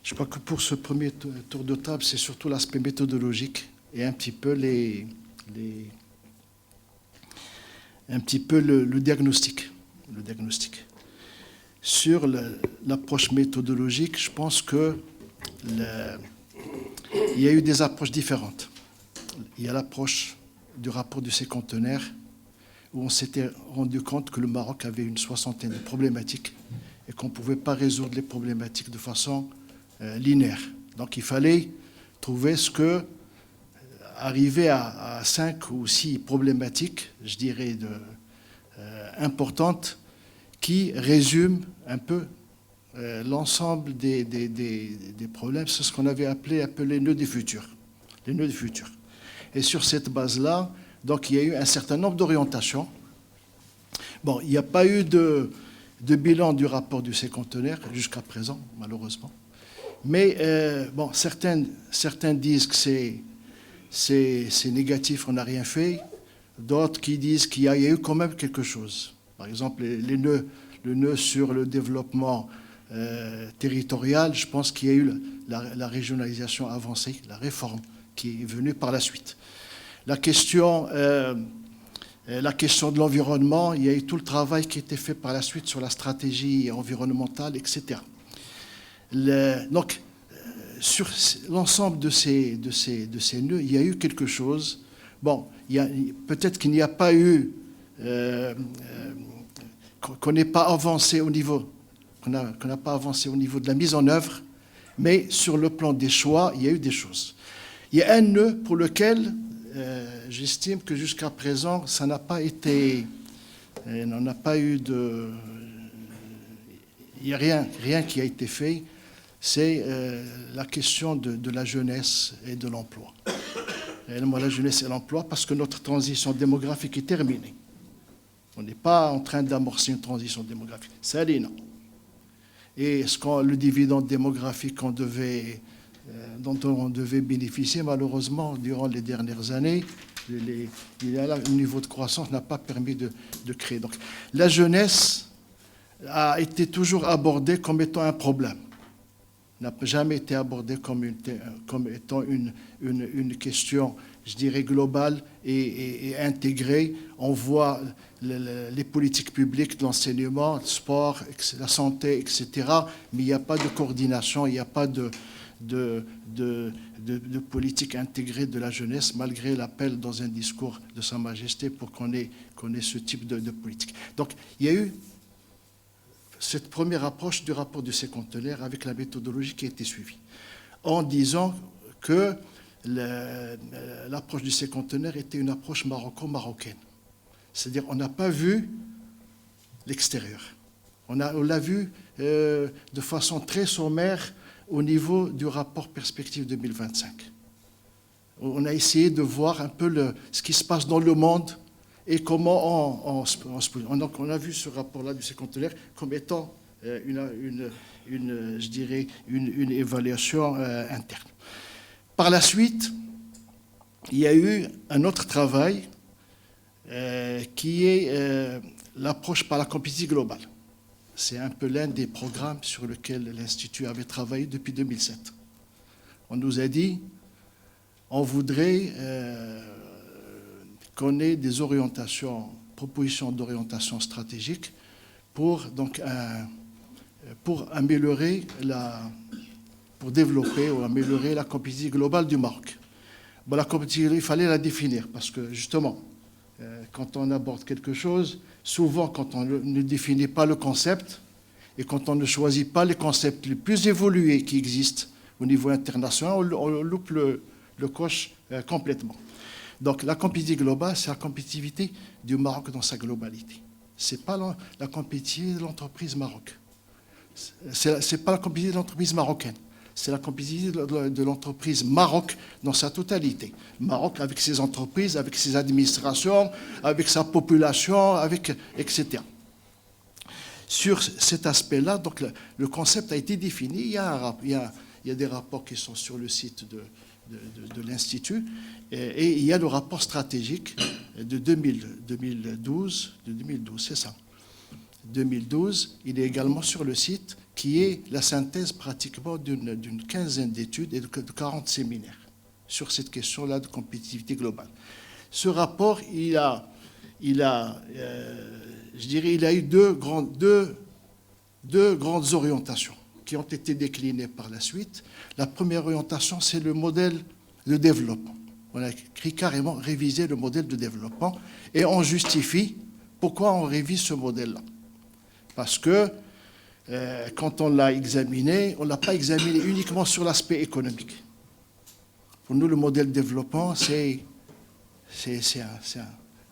Je crois que pour ce premier tour de table, c'est surtout l'aspect méthodologique et un petit peu le diagnostic. Le diagnostic. Sur l'approche méthodologique, je pense que il y a eu des approches différentes. Il y a l'approche du rapport du séquentenaire, où on s'était rendu compte que le Maroc avait une soixantaine de problématiques et qu'on ne pouvait pas résoudre les problématiques de façon linéaire. Donc il fallait trouver arriver à 5 ou 6 problématiques, je dirais, importantes, qui résument un peu l'ensemble des problèmes. C'est ce qu'on avait appelé les nœuds du futur. Les nœuds du futur. Et sur cette base-là, donc, il y a eu un certain nombre d'orientations. Bon, il n'y a pas eu de bilan du rapport du séquentenaire jusqu'à présent, malheureusement. Mais bon, certains disent que c'est négatif, on n'a rien fait. D'autres qui disent qu'il y a eu quand même quelque chose. Par exemple, le nœud sur le développement territorial, je pense qu'il y a eu la régionalisation avancée, la réforme qui est venue par la suite. La question de l'environnement, il y a eu tout le travail qui a été fait par la suite sur la stratégie environnementale, etc. Donc, sur l'ensemble de ces nœuds, il y a eu quelque chose. Bon, peut-être qu'il n'y a pas eu, qu'on n'ait pas avancé au niveau, qu'on n'a pas avancé au niveau de la mise en œuvre, mais sur le plan des choix, il y a eu des choses. Il y a un nœud pour lequel j'estime que jusqu'à présent, ça n'a pas été, on n'a pas eu de, il n'y a rien qui a été fait. C'est la question de la jeunesse et de l'emploi. La jeunesse et l'emploi, parce que notre transition démographique est terminée. On n'est pas en train d'amorcer une transition démographique. Ça l'est, non. Et le dividende démographique dont on devait bénéficier, malheureusement, durant les dernières années, le niveau de croissance n'a pas permis de créer. Donc, la jeunesse a été toujours abordée comme étant un problème. N'a jamais été abordée comme étant une question, je dirais, globale et intégrée. On voit les politiques publiques de l'enseignement, le sport, la santé, etc., mais il n'y a pas de coordination, il n'y a pas de politique intégrée de la jeunesse, malgré l'appel dans un discours de Sa Majesté pour qu'on ait ce type de politique. Donc, il y a eu cette première approche du rapport du séquentenaire avec la méthodologie qui a été suivie, en disant que l'approche du séquentenaire était une approche marocaine. C'est-à-dire on n'a pas vu l'extérieur. On l'a vu de façon très sommaire au niveau du rapport Perspective 2025. On a essayé de voir un peu ce qui se passe dans le monde et comment donc on a vu ce rapport-là du séquentenaire comme étant je dirais, une évaluation interne. Par la suite, il y a eu un autre travail qui est l'approche par la compétitivité globale. C'est un peu l'un des programmes sur lesquels l'Institut avait travaillé depuis 2007. On nous a dit, on voudrait qu'on ait des propositions d'orientation stratégique pour développer ou améliorer la compétitivité globale du Maroc. Bon, la compétitivité, il fallait la définir parce que justement, quand on aborde quelque chose, souvent quand on ne définit pas le concept et quand on ne choisit pas les concepts les plus évolués qui existent au niveau international, on loupe le coche complètement. Donc la compétitivité globale, c'est la compétitivité du Maroc dans sa globalité. Ce n'est pas la compétitivité de l'entreprise Maroc. C'est pas la compétitivité de l'entreprise marocaine. C'est la compétitivité de l'entreprise Maroc dans sa totalité. Maroc avec ses entreprises, avec ses administrations, avec sa population, etc. Sur cet aspect-là, donc le concept a été défini. Il y a des rapports qui sont sur le site de l'Institut et il y a le rapport stratégique de 2012, c'est ça, 2012, il est également sur le site, qui est la synthèse pratiquement d'une quinzaine d'études et de 40 séminaires sur cette question-là de compétitivité globale. Ce rapport, il a eu deux grandes orientations qui ont été déclinées par la suite. La première orientation, c'est le modèle de développement. On a écrit carrément réviser le modèle de développement et on justifie pourquoi on révise ce modèle-là. Parce que quand on l'a examiné, on ne l'a pas examiné uniquement sur l'aspect économique. Pour nous, le modèle de développement, c'est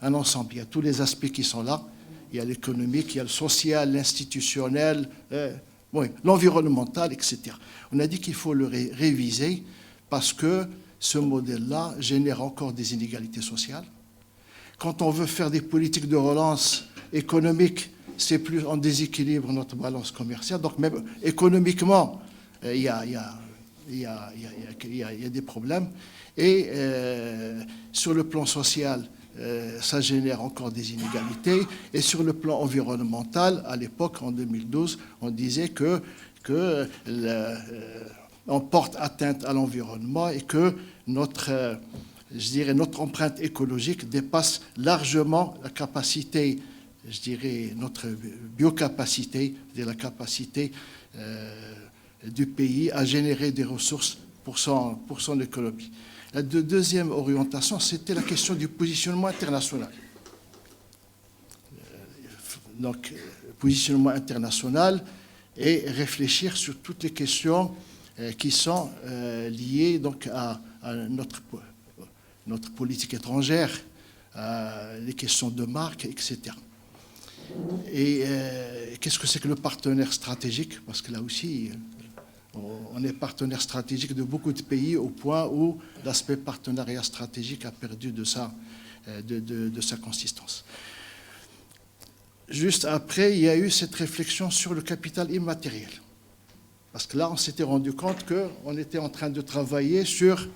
un ensemble. Il y a tous les aspects qui sont là. Il y a l'économique, il y a le social, l'institutionnel, l'environnemental, etc. On a dit qu'il faut le réviser parce que ce modèle-là génère encore des inégalités sociales. Quand on veut faire des politiques de relance économique, c'est plus en déséquilibre notre balance commerciale. Donc même économiquement, il y a des problèmes. Et sur le plan social, ça génère encore des inégalités. Et sur le plan environnemental, à l'époque, en 2012, on disait que on porte atteinte à l'environnement et que notre empreinte écologique dépasse largement la capacité, notre biocapacité, la capacité du pays à générer des ressources pour son économie. La deuxième orientation, c'était la question du positionnement international. Donc, positionnement international et réfléchir sur toutes les questions qui sont liées donc, à notre politique étrangère, les questions de marque, etc. Et qu'est-ce que c'est que le partenaire stratégique? Parce que là aussi, on est partenaire stratégique de beaucoup de pays au point où l'aspect partenariat stratégique a perdu de sa consistance. Juste après, il y a eu cette réflexion sur le capital immatériel. Parce que là, on s'était rendu compte qu'on était en train de travailler sur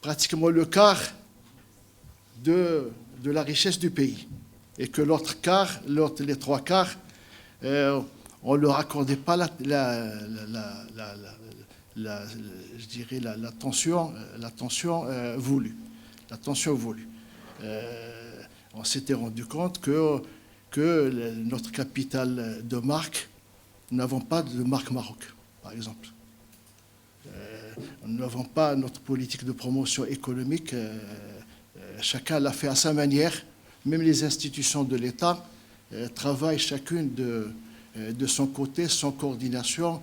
pratiquement le quart de la richesse du pays. Et que l'autre quart, les trois quarts, on ne leur accordait pas l'attention voulue. On s'était rendu compte que notre capital de marque, nous n'avons pas de marque Maroc, par exemple. Nous n'avons pas notre politique de promotion économique. Chacun l'a fait à sa manière. Même les institutions de l'État travaillent chacune de son côté, sans coordination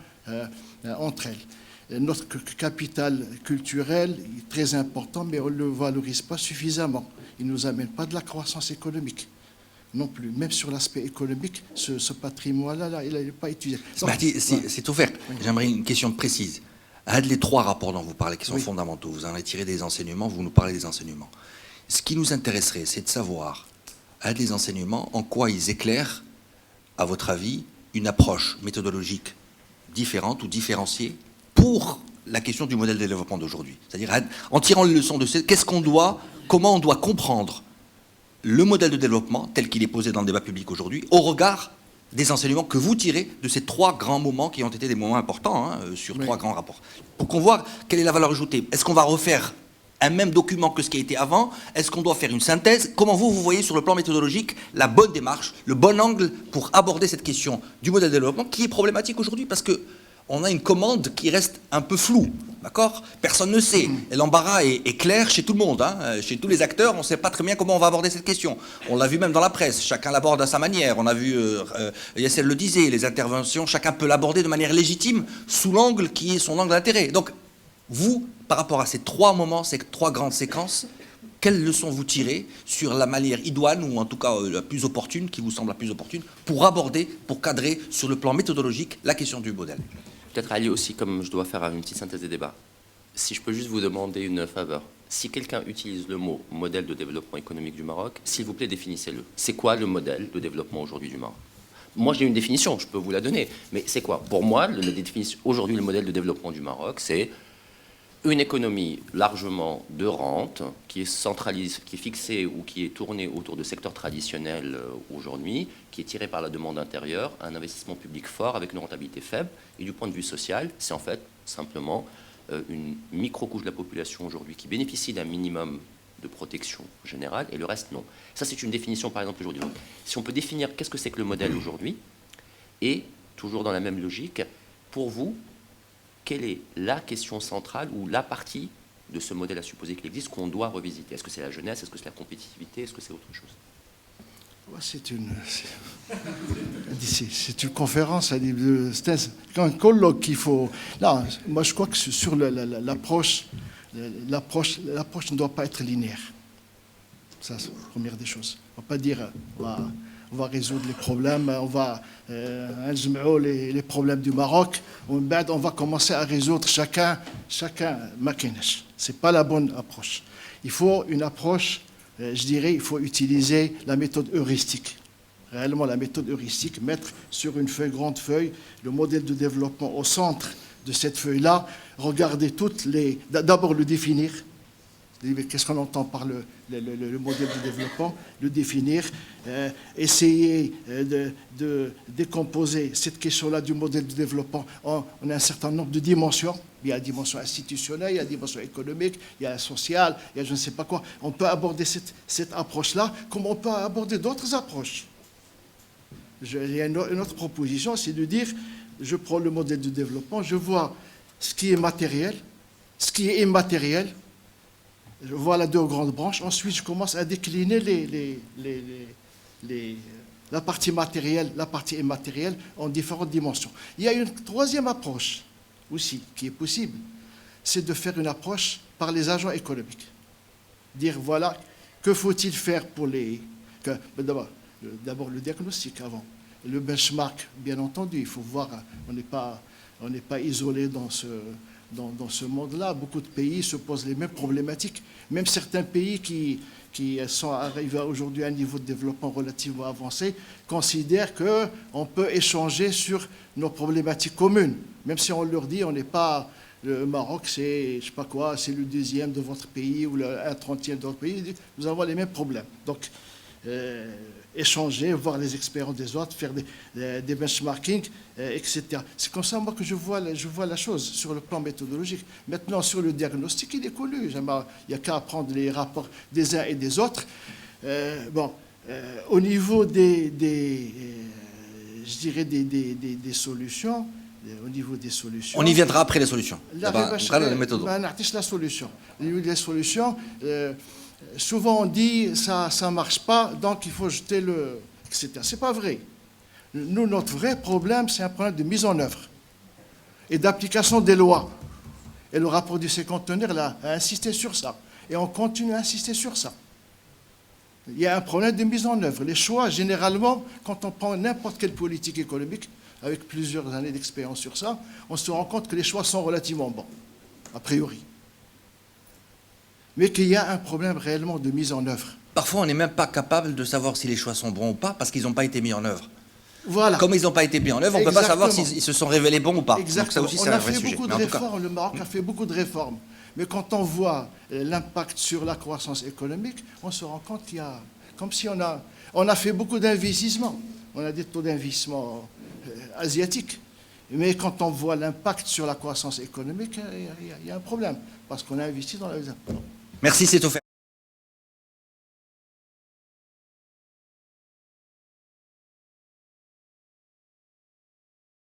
entre elles. Notre capital culturel est très important, mais on ne le valorise pas suffisamment. Il ne nous amène pas de la croissance économique non plus. Même sur l'aspect économique, ce patrimoine-là, il n'est pas utilisé. C'est offert. Oui. J'aimerais une question précise. Les trois rapports dont vous parlez, qui sont fondamentaux, vous en avez tiré des enseignements, vous nous parlez des enseignements. Ce qui nous intéresserait, c'est de savoir, des enseignements, en quoi ils éclairent, à votre avis, une approche méthodologique différente ou différenciée pour la question du modèle de développement d'aujourd'hui. C'est-à-dire, en tirant les leçons de comment on doit comprendre le modèle de développement tel qu'il est posé dans le débat public aujourd'hui, au regard des enseignements que vous tirez de ces trois grands moments qui ont été des moments importants sur trois grands rapports. Pour qu'on voit quelle est la valeur ajoutée. Est-ce qu'on va refaire un même document que ce qui a été avant? Est-ce qu'on doit faire une synthèse? Comment vous voyez sur le plan méthodologique la bonne démarche, le bon angle pour aborder cette question du modèle de développement qui est problématique aujourd'hui parce qu'on a une commande qui reste un peu floue, d'accord? Personne ne sait. Et l'embarras est clair chez tout le monde, chez tous les acteurs, on ne sait pas très bien comment on va aborder cette question. On l'a vu même dans la presse, chacun l'aborde à sa manière. On a vu, Yasser le disait, les interventions, chacun peut l'aborder de manière légitime sous l'angle qui est son angle d'intérêt. Donc, vous, par rapport à ces trois moments, ces trois grandes séquences, quelles leçons vous tirez sur la manière idoine, ou en tout cas la plus opportune, qui vous semble la plus opportune, pour aborder, pour cadrer sur le plan méthodologique la question du modèle? Peut-être Ali aussi, comme je dois faire une petite synthèse des débats. Si je peux juste vous demander une faveur. Si quelqu'un utilise le mot modèle de développement économique du Maroc, s'il vous plaît, définissez-le. C'est quoi le modèle de développement aujourd'hui du Maroc? Moi, j'ai une définition, je peux vous la donner. Mais c'est quoi? Pour moi, aujourd'hui, le modèle de développement du Maroc, c'est une économie largement de rente, qui est centralisée, qui est fixée ou qui est tournée autour de secteurs traditionnels aujourd'hui, qui est tirée par la demande intérieure, un investissement public fort avec une rentabilité faible. Et du point de vue social, c'est en fait simplement une micro-couche de la population aujourd'hui qui bénéficie d'un minimum de protection générale et le reste non. Ça, c'est une définition, par exemple, aujourd'hui. Si on peut définir qu'est-ce que c'est que le modèle aujourd'hui, et toujours dans la même logique, pour vous, quelle est la question centrale ou la partie de ce modèle à supposer qu'il existe qu'on doit revisiter? Est-ce que c'est la jeunesse? Est-ce que c'est la compétitivité? Est-ce que c'est autre chose? C'est une conférence, c'est un colloque qu'il faut... Non, moi je crois que sur l'approche ne doit pas être linéaire. Ça, c'est la première des choses. On ne va pas dire on va résoudre les problèmes, on va les problèmes du Maroc, on va commencer à résoudre chacun Makenesh. Ce n'est pas la bonne approche. Il faut une approche, je dirais, il faut utiliser la méthode heuristique. Réellement, la méthode heuristique, mettre sur une grande feuille, le modèle de développement au centre de cette feuille-là, regarder d'abord le définir. Qu'est-ce qu'on entend par le modèle de développement? Le définir, essayer de décomposer cette question-là du modèle de développement en un certain nombre de dimensions. Il y a la dimension institutionnelle, il y a la dimension économique, il y a la sociale, il y a je ne sais pas quoi. On peut aborder cette approche-là comme on peut aborder d'autres approches. Il y a une autre proposition, c'est de dire, je prends le modèle de développement, je vois ce qui est matériel, ce qui est immatériel, je vois les deux grandes branches. Ensuite, je commence à décliner la partie matérielle, la partie immatérielle en différentes dimensions. Il y a une troisième approche aussi qui est possible, c'est de faire une approche par les agents économiques. Dire, voilà, que faut-il faire pour d'abord le diagnostic avant. Le benchmark, bien entendu, il faut voir, on n'est pas isolé dans ce monde-là. Beaucoup de pays se posent les mêmes problématiques. Même certains pays qui sont arrivés aujourd'hui à un niveau de développement relativement avancé considèrent qu'on peut échanger sur nos problématiques communes. Même si on leur dit, on n'est pas... Le Maroc, c'est, je sais pas quoi, c'est le 2e de votre pays ou le 1/30e de votre pays. Nous avons les mêmes problèmes. Donc, échanger, voir les expériences des autres, faire des benchmarking, etc. C'est comme ça, moi, que je vois la chose sur le plan méthodologique. Maintenant, sur le diagnostic, il est connu. Il n'y a qu'à prendre les rapports des uns et des autres. Au niveau des solutions, au niveau des solutions... On y viendra après les solutions. La méthode. La solution. Au niveau des solutions... souvent on dit ça ne marche pas, donc il faut jeter etc. Ce n'est pas vrai. Nous, notre vrai problème, c'est un problème de mise en œuvre et d'application des lois. Et le rapport du cinquantenaire a insisté sur ça. Et on continue à insister sur ça. Il y a un problème de mise en œuvre. Les choix, généralement, quand on prend n'importe quelle politique économique, avec plusieurs années d'expérience sur ça, on se rend compte que les choix sont relativement bons, a priori. Mais qu'il y a un problème réellement de mise en œuvre. Parfois, on n'est même pas capable de savoir si les choix sont bons ou pas, parce qu'ils n'ont pas été mis en œuvre. Voilà. Comme ils n'ont pas été mis en œuvre, on ne peut pas savoir s'ils se sont révélés bons ou pas. Exactement. Donc ça aussi, c'est un vrai sujet. Le Maroc a fait beaucoup de réformes. Mais quand on voit l'impact sur la croissance économique, on se rend compte qu'il y a... Comme si on a fait beaucoup d'investissements. On a des taux d'investissement asiatiques. Mais quand on voit l'impact sur la croissance économique, il y a un problème. Parce qu'on a investi dans la... Merci, c'est offert.